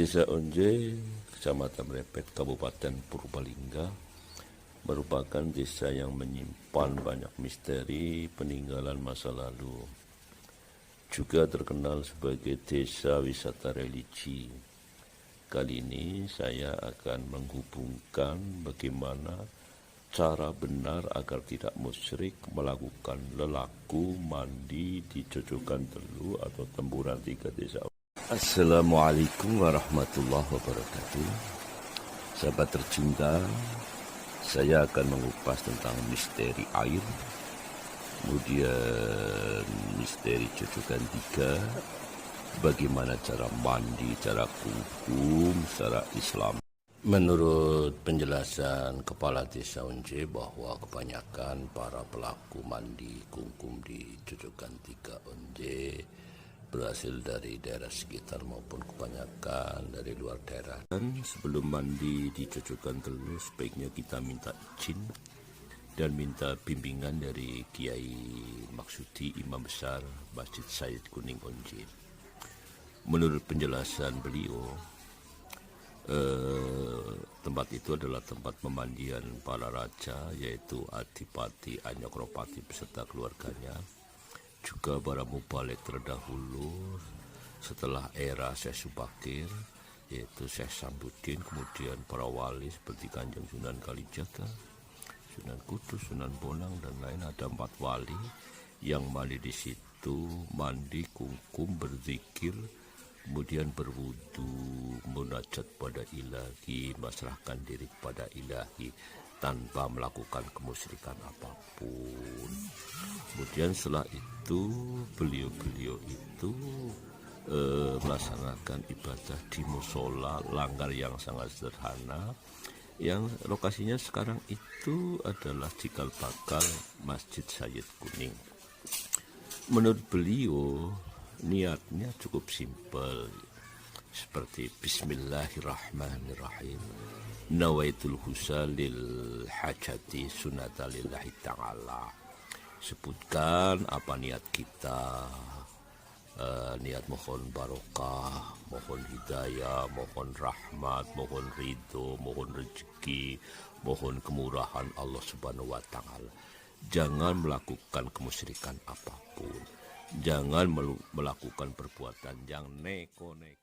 Desa Onje, Kecamatan Repet, Kabupaten Purbalingga, merupakan desa yang menyimpan banyak misteri peninggalan masa lalu. Juga terkenal sebagai desa wisata religi. Kali ini saya akan menghubungkan bagaimana cara benar agar tidak musyrik melakukan lelaku mandi di Jojogan Telu atau Temburan 3 Desa. Assalamualaikum warahmatullahi wabarakatuh. Sahabat tercinta, saya akan mengupas tentang misteri air, kemudian misteri Jojogan 3, bagaimana cara mandi, cara kungkum secara Islam. Menurut penjelasan Kepala Desa Onje bahwa kebanyakan para pelaku mandi kungkum di Jojogan 3 Onje berasal dari daerah sekitar maupun kebanyakan dari luar daerah. Dan sebelum mandi di Jojogan Telu sebaiknya kita minta izin dan minta bimbingan dari Kiai Maksudi, Imam Besar Masjid Said Kuning Onje. Menurut penjelasan beliau, tempat itu adalah tempat pemandian para raja, yaitu Adipati Anyokropati beserta keluarganya, juga para mubalik terdahulu setelah era Syekh Subakir, yaitu Syekh Sambuddin, kemudian para wali seperti Kanjeng Sunan Kalijaga, Sunan Kudus, Sunan Bonang, dan lain. Ada 4 wali yang mandi di situ, mandi kungkum, berzikir, kemudian berwudu, munajat pada ilahi, menyerahkan diri kepada ilahi tanpa melakukan kemusyrikan apapun. Kemudian setelah itu beliau itu melaksanakan ibadah di musola langgar yang sangat sederhana, yang lokasinya sekarang itu adalah cikal bakal Masjid Said Kuning. Menurut beliau niatnya cukup simpel, seperti Bismillahirrahmanirrahim, nawaitul husalil hajati sunata lillahi ta'ala. Sebutkan apa niat kita, niat mohon barokah, mohon hidayah, mohon rahmat, mohon ridho, mohon rezeki, mohon kemurahan Allah Subhanahu wa Ta'ala. Jangan melakukan kemusyrikan apapun, jangan melakukan perbuatan yang neko-neko.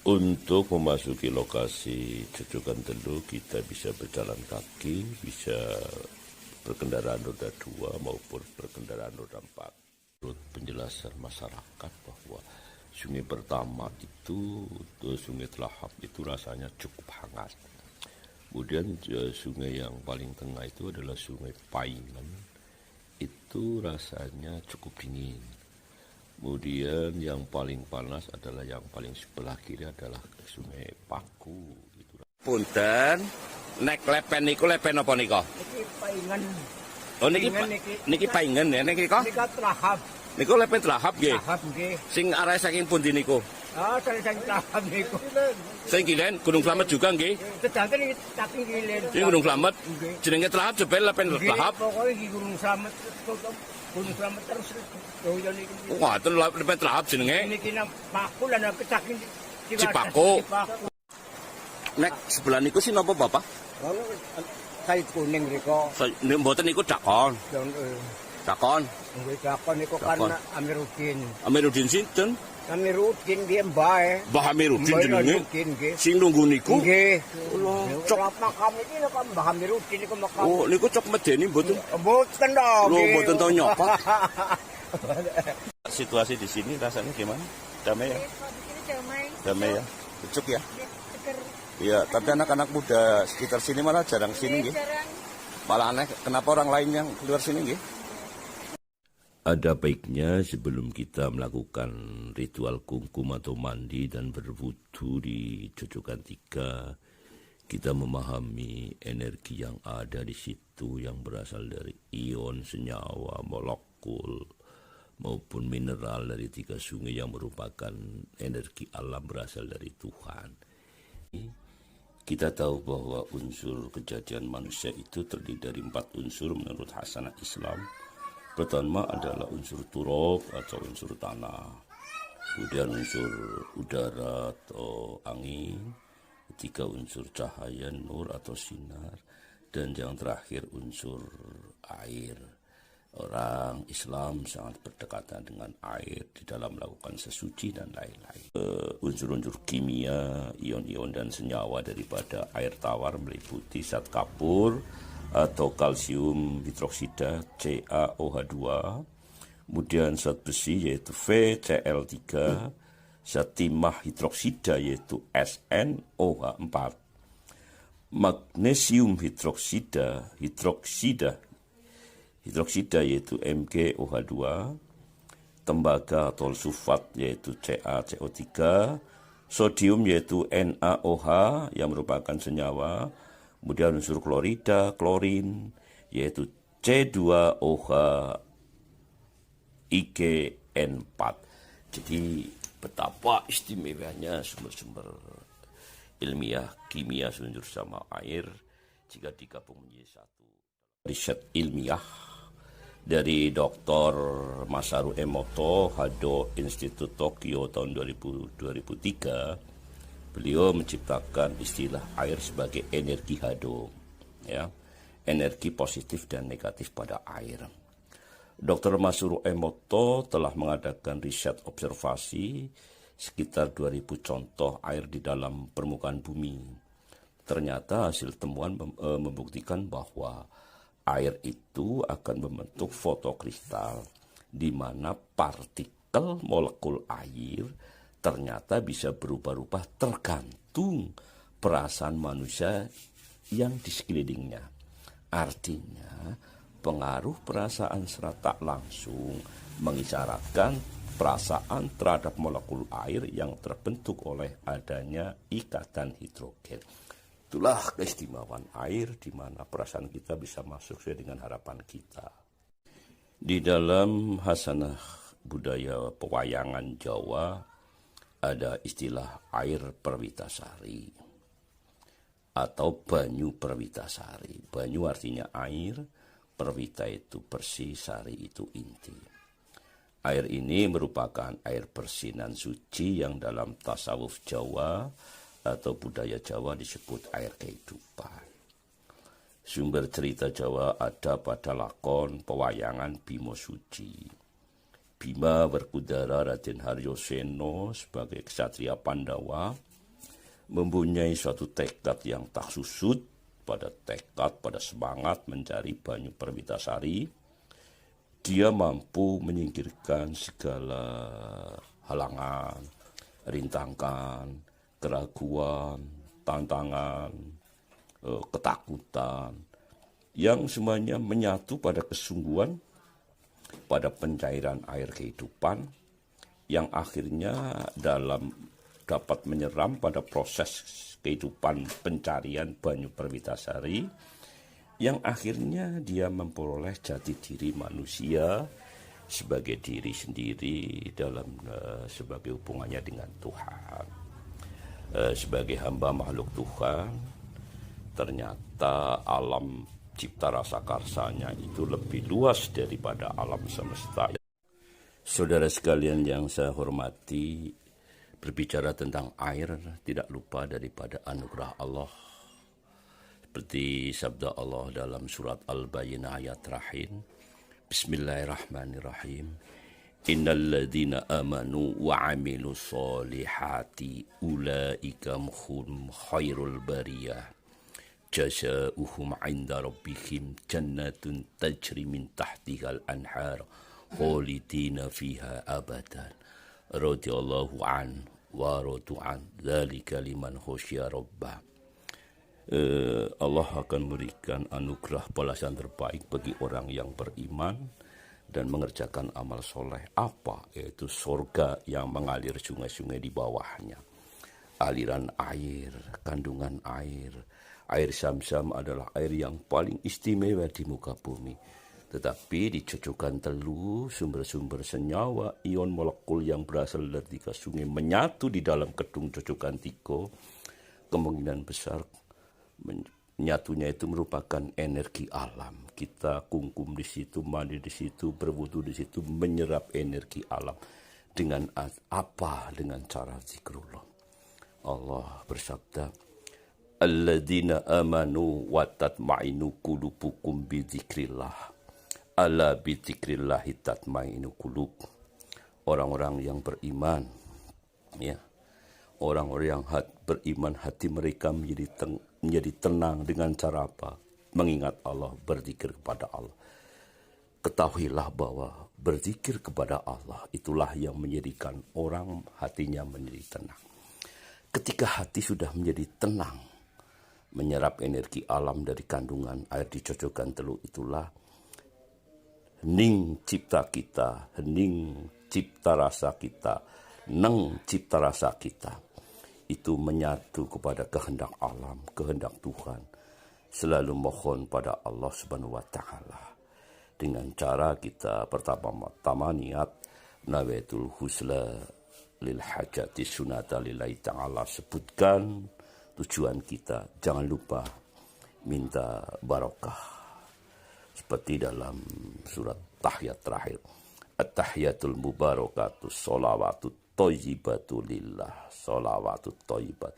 Untuk memasuki lokasi Jojogan Telu, kita bisa berjalan kaki, bisa berkendaraan roda 2 maupun berkendaraan roda 4. Menurut penjelasan masyarakat bahwa sungai pertama itu sungai Telahap itu rasanya cukup hangat. Kemudian sungai yang paling tengah itu adalah sungai Paingan, itu rasanya cukup dingin. Kemudian yang paling panas adalah yang paling sebelah kiri adalah Sungai Paku. Punten, nek lepen niku lepen apa nika? Niki Paingan. Oh niki Paingan ya niki kok? Niki Telahap. Niku lepen Telahap nggih. Telahap nggih. Sing arah saking pundi niku? Ah, saking Telahap niku. Sing Kilen, Gunung Slamet juga nggih. Sedanten iki saking Kilen. Sing Gunung Slamet. Jenenge Telahap jebel lepen Telahap. Pokoke iki Gunung Slamet. Gunung Slamet terus doyo niki. Wah, itu lepen Telahap jenenge. Niki nang Paku lan saking Cipaku. Nek sebelah niku sih napa Bapak? Said Kuning niku. Mboten niku Dakon. Dakon. Nggih Dakon niku kan Amiruddin. Amiruddin sinten? Amiruddin nggih Mbah. Mbah Amiruddin jenenge. Sing nunggu niku. Nggih. Cok makam iki nek Mbah Amiruddin niku makam. Oh, niku cok medeni mboten? Mboten to. Lho, mboten tau nyoba. Situasi di sini rasanya gimana? Damai ya? Damai ya? Cuk ya? Iya, tapi anak-anak muda sekitar sini malah jarang sini nggih. Malah aneh, kenapa orang lain yang keluar sini nggih? Ada baiknya sebelum kita melakukan ritual kungkum atau mandi dan berwudu di Cocokan 3, kita memahami energi yang ada di situ yang berasal dari ion, senyawa, molekul, maupun mineral dari 3 sungai yang merupakan energi alam berasal dari Tuhan. Kita tahu bahwa unsur kejadian manusia itu terdiri dari 4 unsur menurut hasanah Islam. Pertama adalah unsur turab atau unsur tanah, kemudian unsur udara atau angin, ketiga unsur cahaya nur atau sinar, dan yang terakhir unsur air. Orang Islam sangat berdekatan dengan air di dalam melakukan sesuci dan lain-lain. Unsur-unsur kimia, ion-ion dan senyawa daripada air tawar meliputi zat kapur atau kalsium hidroksida CaOH2, kemudian zat besi yaitu FeCl3, zat timah hidroksida yaitu SnOH4, magnesium hidroksida yaitu MgOH2, tembaga atau sulfat yaitu CaCO3, sodium yaitu NaOH yang merupakan senyawa, kemudian unsur klorida, klorin yaitu C2OH IgN4. Jadi betapa istimewanya sumber-sumber ilmiah kimia unsur sama air jika digabung menjadi satu. Riset ilmiah dari Dr. Masaru Emoto, Hado Institute Tokyo tahun 2003, beliau menciptakan istilah air sebagai energi Hado, ya, energi positif dan negatif pada air. Dr. Masaru Emoto telah mengadakan riset observasi sekitar 2000 contoh air di dalam permukaan bumi. Ternyata hasil temuan membuktikan bahwa air itu akan membentuk fotokristal, di mana partikel molekul air ternyata bisa berubah-ubah tergantung perasaan manusia yang di sekelilingnya. Artinya, pengaruh perasaan secara tak langsung mengisyaratkan perasaan terhadap molekul air yang terbentuk oleh adanya ikatan hidrogen. Itulah keistimewaan air di mana perasaan kita bisa masuk sesuai dengan harapan kita. Di dalam hasanah budaya pewayangan Jawa ada istilah air perwitasari atau banyu perwitasari. Banyu artinya air, perwita itu bersih, sari itu inti. Air ini merupakan air persinan suci yang dalam tasawuf Jawa atau budaya Jawa disebut air kehidupan. Sumber cerita Jawa ada pada lakon pewayangan Bima Suci. Bima berkudara Raden Haryoseno sebagai ksatria Pandawa mempunyai suatu tekad yang tak susut, pada semangat mencari banyu perwitasari. Dia mampu menyingkirkan segala halangan, rintangan, keraguan, tantangan, ketakutan, yang semuanya menyatu pada kesungguhan, pada pencairan air kehidupan, yang akhirnya dapat menyeram pada proses kehidupan pencarian banyu perwitasari, yang akhirnya dia memperoleh jati diri manusia sebagai diri sendiri dalam sebagai hubungannya dengan Tuhan. Sebagai hamba makhluk Tuhan, ternyata alam cipta rasa karsanya itu lebih luas daripada alam semesta. Saudara sekalian yang saya hormati, berbicara tentang air tidak lupa daripada anugerah Allah. Seperti sabda Allah dalam surat Al-Bayyinah ayat terakhir, Bismillahirrahmanirrahim. Innalladzina amanu wa amilu solihati ulaika hum khairul bariyah jazaohum 'inda rabbihim jannatun tajri min tahtihal anhar khalidina fiha abadan radhiyallahu an wa radu an dzalika liman khasya rabbah. Allah akan memberikan anugerah balasan terbaik bagi orang yang beriman dan mengerjakan amal soleh. Apa? Yaitu surga yang mengalir sungai-sungai di bawahnya. Aliran air, kandungan air. Air Zam-Zam adalah air yang paling istimewa di muka bumi. Tetapi dicocokkan telur, sumber-sumber senyawa, ion molekul yang berasal dari 3 sungai menyatu di dalam kedung cocokan tiko. Kemungkinan besar nyatunya itu merupakan energi alam. Kita kungkum di situ, mandi di situ, berwudu di situ, menyerap energi alam. Dengan apa? Dengan cara zikrullah. Allah bersabda, alladzina amanu wa tatma'inu qulubukum bi dzikrillah. Ala bi dzikrillahi tatma'inu qulub. Orang-orang yang beriman, ya. Orang-orang yang beriman, hati mereka menjadi tenang dengan cara apa? Mengingat Allah, berzikir kepada Allah. Ketahuilah bahwa berzikir kepada Allah itulah yang menjadikan orang hatinya menjadi tenang. Ketika hati sudah menjadi tenang, menyerap energi alam dari kandungan air dicocokkan telur, itulah hening cipta kita, hening cipta rasa kita, neng cipta rasa kita. Itu menyatu kepada kehendak alam, kehendak Tuhan. Selalu mohon pada Allah Subhanahu wa Ta'ala. Dengan cara kita pertama-tama niat nawaitul husla lil hajati sunata lillahi ta'ala. Sebutkan tujuan kita. Jangan lupa minta barokah. Seperti dalam surat tahiyat terakhir. At-tahiyatul mubarakatus sholawatut thayyibatu lillah, sholawatut thayyibat.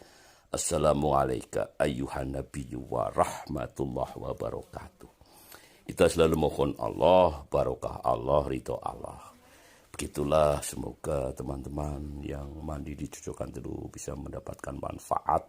Assalamualaikum ayyuhan nabiyyu wa rahmatullahi wa barakatuh. Kita selalu mohon Allah, barokah Allah, ridho Allah. Begitulah, semoga teman-teman yang mandi di cocokan telur bisa mendapatkan manfaat.